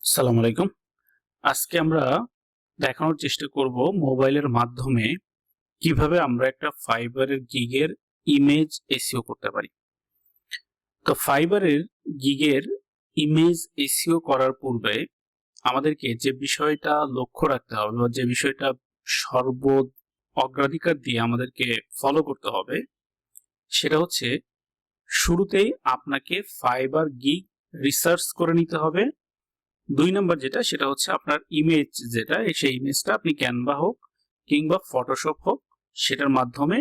আসসালামু আলাইকুম। আজকে আমরা দেখানোর চেষ্টা করব মোবাইলের মাধ্যমে কিভাবে আমরা একটা ফাইবারের গিগের ইমেজ এসইও করতে পারি। তো ফাইবারের গিগের ইমেজ এসইও করার পূর্বে আমাদেরকে যে বিষয়টা লক্ষ্য রাখতে হবে বা যে বিষয়টা সর্ব অগ্রাধিকার দিয়ে আমাদেরকে ফলো করতে হবে সেটা হচ্ছে শুরুতেই আপনাকে ফাইবার গিগ রিসার্চ করে নিতে হবে। ২ নাম্বার যেটা সেটা হচ্ছে আপনার ইমেজ যেটা সেই ইমেজটা আপনি ক্যানভা হোক কিংবা ফটোশপ হোক সেটার মাধ্যমে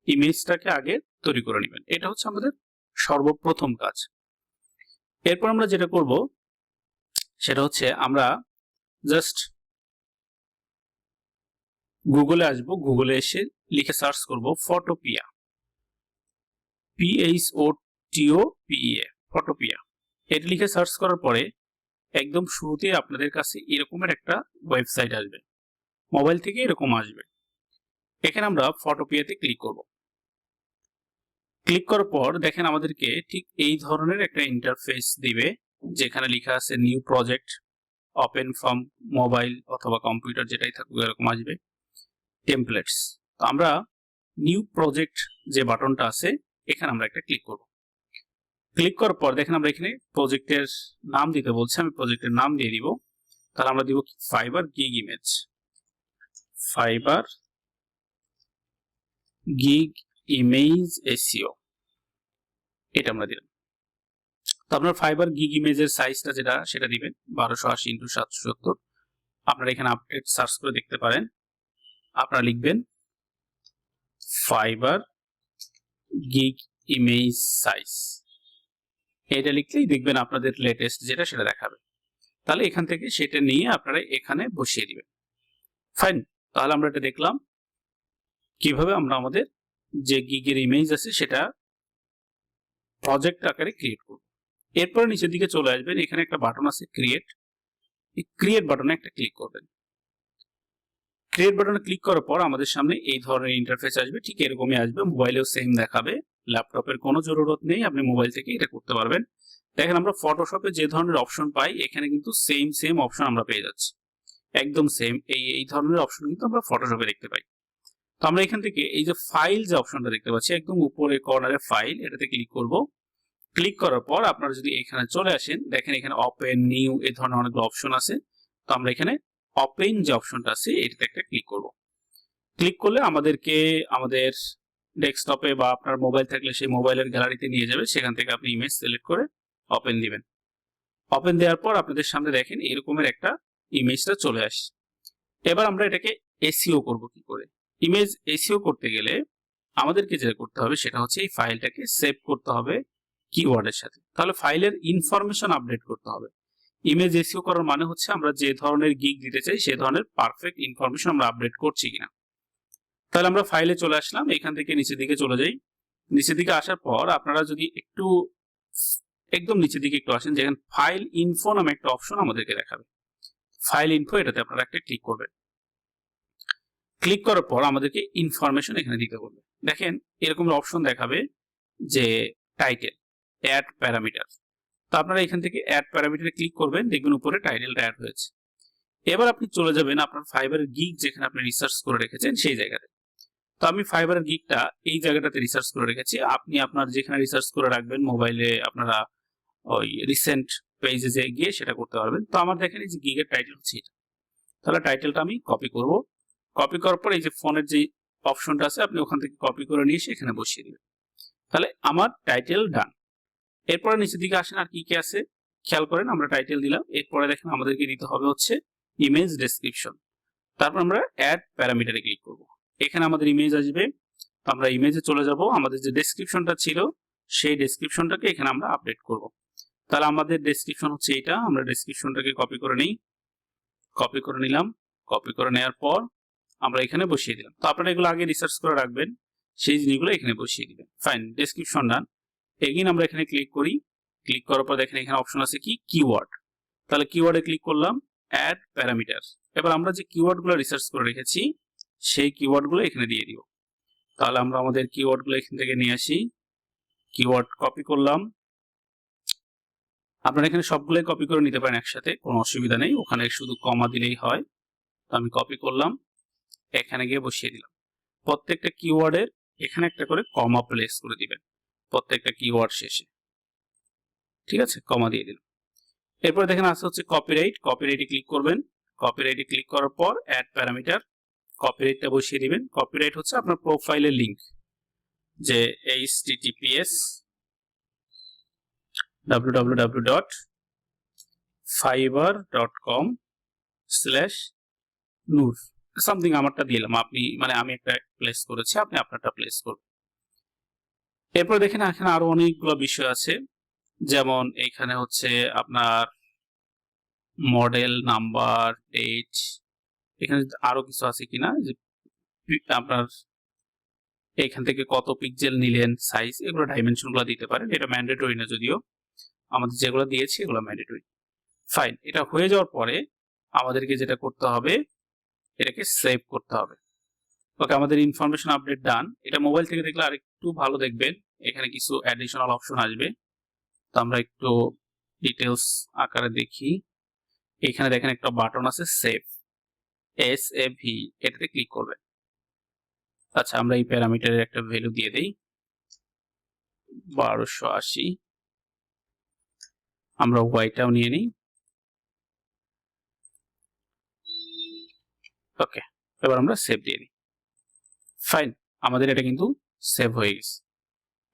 ইমেজটাকে আগে তৈরি করে নেবেন। এটা হচ্ছে আমাদের সর্বপ্রথম কাজ। এরপর আমরা যেটা করব সেটা হচ্ছে আমরা জাস্ট গুগলে আসব। গুগলে এসে লিখে সার্চ করব ফটোপিয়া, PHOTOPEA, ফটোপিয়া। এটা লিখে সার্চ করার পরে একদম শুরুতে আপনাদের কাছে এরকমের একটা ওয়েবসাইট আসবে, মোবাইল থেকে এরকম আসবে। এখানে আমরা ফটোপিয়াতে ক্লিক করব। ক্লিক করার পর দেখেন আমাদেরকে ঠিক এই ধরনের একটা ইন্টারফেস দিবে, যেখানে লেখা আছে new project, open from mobile অথবা কম্পিউটার যেটাই থাকুক এরকম আসবে, টেমপ্লেটস। তো আমরা নিউ প্রজেক্ট যে বাটনটা আছে এখানে আমরা একটা ক্লিক করব। ক্লিক করার পর দেখেন আমরা এখানে প্রজেক্টের নাম দিতে বলছে, আমি প্রজেক্টের নাম দিয়ে দিব। তাহলে আমরা দিব fibre gig image, fibre gig image SEO, এটা আমরা দিলাম। তো আপনার ফাইবার গিগ ইমেজের সাইজটা যেটা সেটা দিবেন 1280x770। আপনারা এখানে আপডেট সার্চ করে দেখতে পারেন। আপনারা লিখবেন ফাইবার গিগ ইমেজ সাইজ, এটা লিখলেই দেখবেন আপনাদের লেটেস্ট যেটা সেটা দেখাবে। তাহলে এখান থেকে সেটা নিয়ে আপনারা এখানে বসিয়ে দিবেন। ফাইন, তাহলে আমরা এটা দেখলাম কিভাবে আমরা আমাদের যে গিগের ইমেজ আছে সেটা প্রজেক্ট আকারে ক্রিয়েট করব। এরপর নিচের দিকে চলে আসবেন, এখানে একটা বাটন আছে ক্রিয়েট, এই ক্রিয়েট বাটনে একটা ক্লিক করবেন। ক্রিয়েট বাটনে ক্লিক করার পর আমাদের সামনে এই ধরনের ইন্টারফেস আসবে, ঠিক এরকমই আসবে। মোবাইলেও সেম দেখাবে, ল্যাপটপের কোনো জরুরত নেই, আপনি মোবাইল থেকে এটা করতে পারবেন। দেখেন আমরা ফটোশপে যে ধরনের অপশন পাই এখানে কিন্তু সেম অপশন আমরা পেয়ে যাচ্ছি, একদম সেম এই ধরনের অপশন কিন্তু আমরা ফটোশপে দেখতে পাই। তো আমরা এখান থেকে এই যে ফাইল যে অপশনটা দেখতে পাচ্ছি একদম উপরে কর্নারে ফাইল, এটাতে ক্লিক করব। ক্লিক করার পর আপনারা যদি এখানে চলে আসেন, দেখেন এখানে ওপেন, নিউ এই ধরনের অনেকগুলো অপশন আছে। তো আমরা এখানে ওপেন যে অপশনটা আছে এটাতে একটা ক্লিক করব। ক্লিক করলে আমাদেরকে আমাদের ডেস্কটপে বা আপনার মোবাইল থাকলে সেই মোবাইলের গ্যালারিতে নিয়ে যাবে, সেখান থেকে আপনি ইমেজ সিলেক্ট করে ওপেন দিবেন। ওপেন দেওয়ার পর আপনাদের সামনে দেখেন এরকমের একটা ইমেজটা চলে আসছে। এবার আমরা এটাকে এসইও করব কি করে। ইমেজ এসইও করতে গেলে আমাদেরকে যেটা করতে হবে সেটা হচ্ছে এই ফাইলটাকে সেভ করতে হবে কিওয়ার্ডের সাথে। তাহলে ফাইলের ইনফরমেশন আপডেট করতে হবে। ইমেজ এসইও করার মানে হচ্ছে আমরা যে ধরনের গিগ দিতে চাই সেই ধরনের পারফেক্ট ইনফরমেশন আমরা আপডেট করছি কিনা। তাহলে আমরা ফাইলে চলে আসলাম, এখান থেকে নিচের দিকে চলে যাই। নিচের দিকে আসার পর আপনারা যদি একটু একদম নিচের দিকে একটু আসেন, যেখানে ফাইল ইনফো নামে একটা অপশন আমাদেরকে দেখাবে, ফাইল ইনফো, এটাতে আপনারা একটা ক্লিক করবেন। ক্লিক করার পর আমাদেরকে ইনফরমেশন এখানে দিতে বলবে। দেখেন এরকম অপশন দেখাবে যে টাইটেল, অ্যাড প্যারামিটার। তো আপনারা এখান থেকে অ্যাড প্যারামিটারে ক্লিক করবেন, দেখবেন উপরে টাইটেলটা অ্যাড হয়েছে। এবার আপনি চলে যাবেন আপনার ফাইবারের গিগ যেখানে আপনি রিসার্চ করে রেখেছেন সেই জায়গাতে। তো আমি ফাইবারের গিগটা এই জায়গাটাতে রিসার্চ করে রেখেছি। আপনি আপনার যেখানে রিসার্চ করে রাখবেন মোবাইলে আপনারা ওই রিসেন্ট পেজে যে গিয়ে সেটা করতে পারবেন। তো আমার দেখেন এই যে গিগের টাইটেল হচ্ছে এটা। তাহলে টাইটেলটা আমি কপি করব। কপি করার পর এই যে ফোনের যে অপশনটা আছে আপনি ওখান থেকে কপি করে নিয়ে এসে এখানে বসিয়ে দিবেন। তাহলে আমার টাইটেল ডান। এরপরে নিচের দিকে আসেন, আর কি কি আছে খেয়াল করেন। আমরা টাইটেল দিলাম, এরপরে দেখেন আমাদেরকে দিতে হবে হচ্ছে ইমেজ ডেসক্রিপশন। তারপর আমরা অ্যাড প্যারামিটারে ক্লিক করব। এখানে আমাদের ইমেজ আসবে। তো আমরা ইমেজে চলে যাব, আমাদের যে ডেসক্রিপশনটা ছিল সেই ডেসক্রিপশনটাকে এখানে আমরা আপডেট করব। তাহলে আমাদের ডেসক্রিপশন হচ্ছে এটা, আমরা ডেসক্রিপশনটাকে কপি করে নিই। কপি করে নিলাম। কপি করে নেওয়ার পর আমরা এখানে বসিয়ে দিলাম। তো আপনারা এগুলো আগে রিসার্চ করে রাখবেন, সেই জিনিসগুলো এখানে বসিয়ে দিবেন। ফাইন, ডেসক্রিপশন ডান। এগেইন আমরা এখানে ক্লিক করি। ক্লিক করার পর দেখেন এখানে অপশন আছে কি কিওয়ার্ড। তাহলে কিওয়ার্ডে ক্লিক করলাম, অ্যাড প্যারামিটার। এবার আমরা যে কিওয়ার্ডগুলো রিসার্চ করে রেখেছি সেই কিওয়ার্ডগুলো এখানে দিয়ে দিব। তাহলে আমরা আমাদের কিওয়ার্ডগুলো এখান থেকে নিয়ে আসি, কিওয়ার্ড কপি করলাম, আপনারা এখানে সবগুলোই কপি করে নিতে পারেন একসাথে, কোনো অসুবিধা নেই, ওখানে শুধু কমা দিলেই হয়। তো আমি কপি করলাম, এখানে গিয়ে বসিয়ে দিলাম। প্রত্যেকটা কিওয়ার্ডের এখানে একটা করে কমা প্লেস করে দিবেন প্রত্যেকটা কিওয়ার্ড শেষে, ঠিক আছে, কমা দিয়ে দিলাম। এরপর দেখেন আছে হচ্ছে কপিরাইট, কপিরাইটে ক্লিক করবেন। কপিরাইটে ক্লিক করার পর অ্যাড প্যারামিটার, কপিরাইটটা বসিয়ে দিবেন। কপিরাইট হচ্ছে আপনার প্রোফাইলের লিংক, যে https://fiverr.com/nur সামথিং আমারটা দিলাম, আপনি মানে আমি একটা প্লেস করেছি, আপনি আপনারটা প্লেস করবেন। এরপর দেখেন এখানে আরো অনেকগুলো বিষয় আছে, যেমন এখানে হচ্ছে আপনার মডেল নাম্বার, ডেট, এখানে আরো কিছু আছে কিনা, যে আপনার এখান থেকে কত পিক্সেল নিলেন, সাইজ, এগুলো ডাইমেনশন গুলো দিতে পারেন। এটা ম্যান্ডেটরি না, যদিও আমাদের যেগুলো দিয়েছি এগুলো ম্যান্ডেটরি। ফাইন, এটা হয়ে যাওয়ার পরে আমাদেরকে যেটা করতে হবে, এটাকে সেভ করতে হবে। ওকে, আমাদের ইনফরমেশন আপডেট ডান। এটা মোবাইল থেকে দেখলে আরেকটু ভালো দেখবেন, এখানে কিছু অ্যাডিশনাল অপশন আসবে। তো আমরা একটু ডিটেলস আকারে দেখি। এখানে দেখেন একটা বাটন আছে সেভ, SAV, এটাতে ক্লিক করবেন। আচ্ছা, আমরা এই প্যারামিটারের একটা ভ্যালু দিয়ে দেই 1280। আমরা ওয়াইটাও নিয়ে নিই। ওকে, এবার আমরা সেভ দিয়ে দিই। ফাইন, আমাদের এটা কিন্তু সেভ হয়ে গেছে।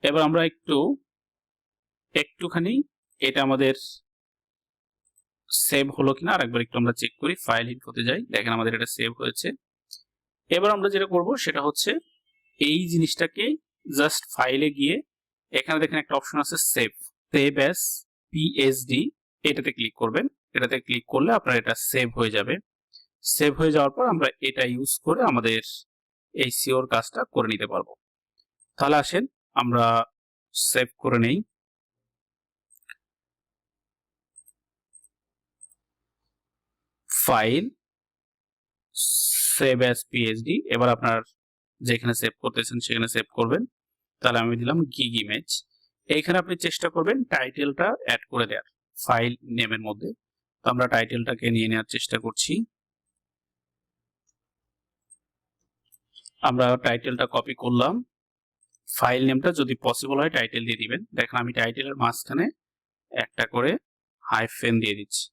এবার আমরা একটুখানি এটা আমাদের সেভ হলো কিনা আরেকবার একটু আমরা চেক করি। ফাইল ইনফোতে যাই, দেখেন আমাদের এটা সেভ হয়েছে। এবার আমরা যেটা করব সেটা হচ্ছে এই জিনিসটাকে জাস্ট ফাইলে গিয়ে এখানে দেখেন একটা অপশন আছে সেভ অ্যাজ PSD, এটাতে ক্লিক করবেন। এটাতে ক্লিক করলে আপনার এটা সেভ হয়ে যাবে। সেভ হয়ে যাওয়ার পর আমরা এটা ইউজ করে আমাদের SEOর কাজটা করে নিতে পারবো। তাহলে আসেন আমরা সেভ করে নেই। ফাইল, সেভ অ্যাজ PSD, এবার আপনার যেখানে সেভ করতেছেন সেখানে সেভ করবেন। তাহলে আমি দিলাম গিগ ইমেজ। এইখানে আপনি চেষ্টা করবেন টাইটেলটা অ্যাড করে দেওয়ার ফাইল নেমের মধ্যে। তো আমরা টাইটেলটাকে নিয়ে নেওয়ার চেষ্টা করছি। আমরা টাইটেলটা কপি করলাম, ফাইল নেমটা যদি পসিবল হয় টাইটেল দিয়ে দিবেন। দেখেন আমি টাইটেলের মাঝখানে একটা করে হাইফেন দিয়ে দিচ্ছি,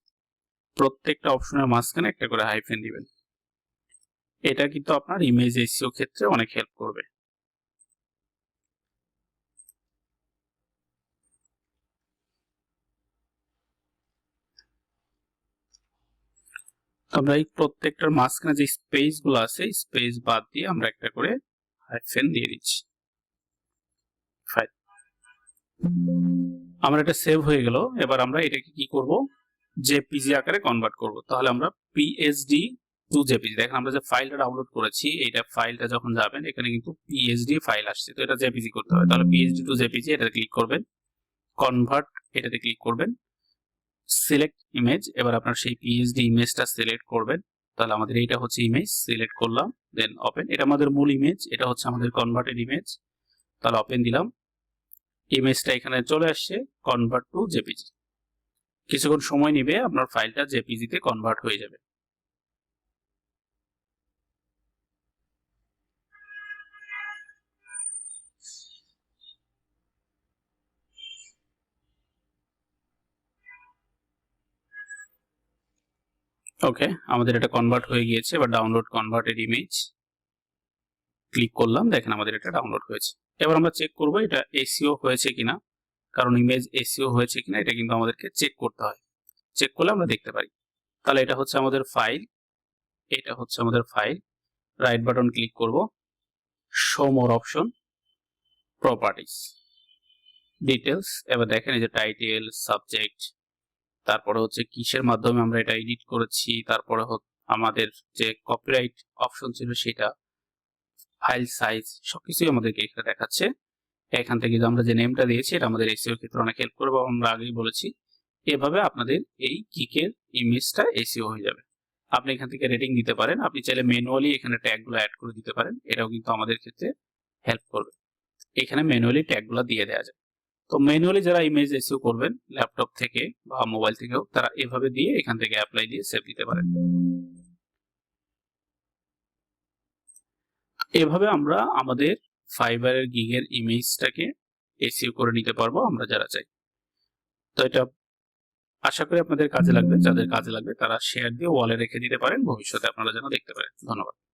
প্রত্যেকটা অপশনের মাঝখানে একটা করে হাইফেন দিবেন। এটা কিন্তু আপনার ইমেজ SEO ক্ষেত্রে অনেক হেল্প করবে। আমরা এই প্রত্যেকটার মাঝখানে যে স্পেস গুলো আছে, স্পেস বাদ দিয়ে আমরা একটা করে হাইফেন দিয়ে দিচ্ছি। ফাইন, আমার এটা সেভ হয়ে গেল। এবার আমরা এটাকে কি করব, JPG আকারে কনভার্ট করব। তাহলে আমরা PSD টু JPG, দেখেন আমরা যে ফাইলটা ডাউনলোড করেছি, এইটা ফাইলটা যখন যাবেন এখানে কিন্তু PSD ফাইল আসছে, তো এটা JPG করতে হবে। তাহলে PSD টু JPG এটাতে ক্লিক করবেন, কনভার্ট এটাতে ক্লিক করবেন, সিলেক্ট ইমেজ। এবার আপনার সেই PSD ইমেজটা সিলেক্ট করবেন। তাহলে আমাদের এইটা হচ্ছে ইমেজ, সিলেক্ট করলাম, দেন ওপেন। এটা আমাদের মূল ইমেজ, এটা হচ্ছে আমাদের কনভার্টেড ইমেজ। তাহলে ওপেন দিলাম, ইমেজটা এখানে চলে আসছে, কনভার্ট টু JPG। কিছুক্ষণ সময় নেবে, আপনার ফাইলটা JPG তে কনভার্ট হয়ে যাবে। ওকে, আমাদের এটা কনভার্ট হয়ে গিয়েছে। এবার ডাউনলোড কনভার্টেড ইমেজ ক্লিক করলাম, দেখেন আমাদের এটা ডাউনলোড হয়েছে। এবার আমরা চেক করব এটা SEO হয়েছে কিনা, কারণ ইমেজ SEO হয়েছে কিনা এটা কিন্তু আমাদেরকে চেক করতে হয়। চেক করলে আমরা দেখতে পারি। তাহলে এটা হচ্ছে আমাদের ফাইল, এটা হচ্ছে আমাদের ফাইল। রাইট বাটন ক্লিক করব, শো মোর অপশন, প্রপার্টিজ, ডিটেলস। এবার দেখেন এই যে টাইটেল, সাবজেক্ট, তারপরে হচ্ছে কিসের মাধ্যমে আমরা এটা এডিট করেছি, তারপরে আমাদের যে কপিরাইট অপশন ছিল সেটা, ফাইল সাইজ, সবকিছুই আমাদেরকে এখানে দেখাচ্ছে। এখান থেকে আমরা যে নেমটা দিয়েছি এটা আমাদের SEO ক্ষেত্রে অনেক হেল্প করবে, আমরা আগেই বলেছি। এভাবে আপনাদের এই কিকের ইমেজটা SEO হয়ে যাবে। আপনি এখান থেকে রেটিং দিতে পারেন, আপনি চাইলে ম্যানুয়ালি এখানে ট্যাগগুলো অ্যাড করে দিতে পারেন, এটাও কিন্তু আমাদের ক্ষেত্রে হেল্প করবে। এখানে ম্যানুয়ালি ট্যাগগুলো দিয়ে দেওয়া যায়। তো ম্যানুয়ালি যারা ইমেজ এসইও করবেন ল্যাপটপ থেকে বা মোবাইল থেকেও, তারা এভাবে দিয়ে এখান থেকে অ্যাপ্লাই দিয়ে সেভ দিতে পারেন। এভাবে আমরা আমাদের ফাইবারের গিগের ইমেজটাকে এসইও করে নিতে পারবো আমরা যারা চাই। তো এটা আশা করি আপনাদের কাজে লাগবে। যাদের কাজে লাগবে তারা শেয়ার দিয়ে ওয়ালে রেখে দিতে পারেন, ভবিষ্যতে আপনারা যেন দেখতে পারেন। ধন্যবাদ।